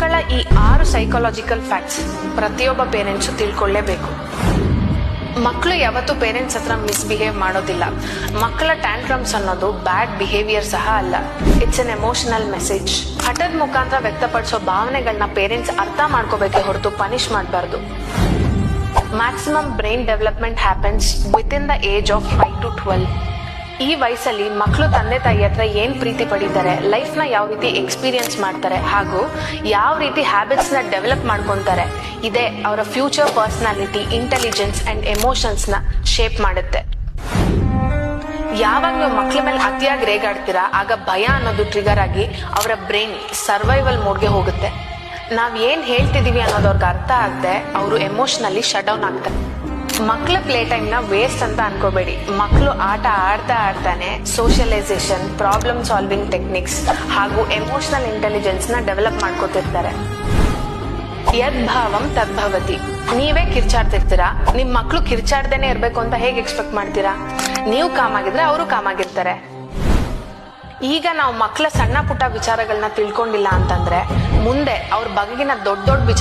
ಮಕ್ಕಳ ಈ 6 psychological facts ಪ್ರತಿಯೊಬ್ಬ ಪೇರೆಂಟ್ಸು ತಿಳ್ಕೊಳ್ಳೇಬೇಕು. ಮಕ್ಕಳು ಯಾವತ್ತೂ ಪೇರೆಂಟ್ಸ್ ಹತ್ರ ಮಿಸ್ಬಿಹೇವ್ ಮಾಡೋದಿಲ್ಲ. ಮಕ್ಕಳ ಟ್ಯಾಂಟ್ರಮ್ಸ್ ಅನ್ನೋದು ಬ್ಯಾಡ್ ಬಿಹೇವಿಯರ್ ಸಹ ಅಲ್ಲ, ಇಟ್ಸ್ ಎನ್ ಎಮೋಷನಲ್ ಮೆಸೇಜ್. ಹಠದ ಮುಖಾಂತರ ವ್ಯಕ್ತಪಡಿಸೋ ಭಾವನೆಗಳನ್ನ ಪೇರೆಂಟ್ಸ್ ಅರ್ಥ ಮಾಡ್ಕೋಬೇಕೆ ಹೊರತು ಪನಿಷ್ ಮಾಡಬಾರ್ದು. Maximum brain development happens within the age of 5 to 12. ಈ ವಯಸ್ಸಲ್ಲಿ ಮಕ್ಕಳು ತಂದೆ ತಾಯಿ ಹತ್ರ ಏನ್ ಪ್ರೀತಿ ಪಡೀತಾರೆ, ಲೈಫ್ ನ ಯಾವ ರೀತಿ ಎಕ್ಸ್ಪೀರಿಯನ್ಸ್ ಮಾಡ್ತಾರೆ ಹಾಗೂ ಯಾವ ರೀತಿ ಹ್ಯಾಬಿಟ್ಸ್ ನ ಡೆವಲಪ್ ಮಾಡ್ಕೊಂತಾರೆ, ಇದೇ ಅವರ future personality, intelligence and emotions ನ ಶೇಪ್ ಮಾಡುತ್ತೆ. ಯಾವಾಗ ನೀವು ಮಕ್ಕಳ ಮೇಲೆ ಅತಿಯಾಗಿ ರೇಗಾಡ್ತೀರಾ, ಆಗ ಭಯ ಅನ್ನೋದು ಟ್ರಿಗರ್ ಆಗಿ ಅವರ ಬ್ರೈನ್ ಸರ್ವೈವಲ್ ಮೋಡ್ಗೆ ಹೋಗುತ್ತೆ. ನಾವ್ ಏನ್ ಹೇಳ್ತಿದೀವಿ ಅನ್ನೋದು ಅವ್ರಿಗೆ ಅರ್ಥ ಆಗದೆ ಅವರು ಎಮೋಷನಲಿ ಶಟ್ ಡೌನ್ ಆಗ್ತಾರೆ. ಮಕ್ಕಳ ಪ್ಲೇ ಟೈಮ್ ನ ವೇಸ್ಟ್ ಅಂತ ಅನ್ಕೋಬೇಡಿ. ಮಕ್ಕಳು ಆಟ ಆಡ್ತಾನೆ ಸೋಷಿಯಲೈಸೇಷನ್, ಪ್ರಾಬ್ಲಮ್ ಸಾಲ್ವಿಂಗ್ ಟೆಕ್ನಿಕ್ಸ್ ಹಾಗೂ ಎಮೋಷನಲ್ ಇಂಟೆಲಿಜೆನ್ಸ್ ನ ಡೆವಲಪ್ ಮಾಡ್ಕೋತಿರ್ತಾರೆ. ಯದ್ಭಾವಂ ತದ್ಭವತಿ. ನೀವೇ ಕಿರ್ಚಾಡ್ತಿರ್ತೀರಾ, ನಿಮ್ ಮಕ್ಳು ಕಿರ್ಚಾಡ್ದೇನೆ ಇರ್ಬೇಕು ಅಂತ ಹೇಗೆ ಎಕ್ಸ್ಪೆಕ್ಟ್ ಮಾಡ್ತೀರಾ? ನೀವು ಕಾಮ್ ಆಗಿದ್ರೆ ಅವರು ಕಾಮ್ ಆಗಿರ್ತಾರೆ. ಈಗ ನಾವು ಮಕ್ಕಳ ಸಣ್ಣ ಪುಟ್ಟ ವಿಚಾರಗಳನ್ನ ತಿಳ್ಕೊಂಡಿಲ್ಲ ಅಂತಂದ್ರೆ ಮುಂದೆ ಅವ್ರ ಬಗೆಗಿನ ದೊಡ್ಡ ವಿಚಾರ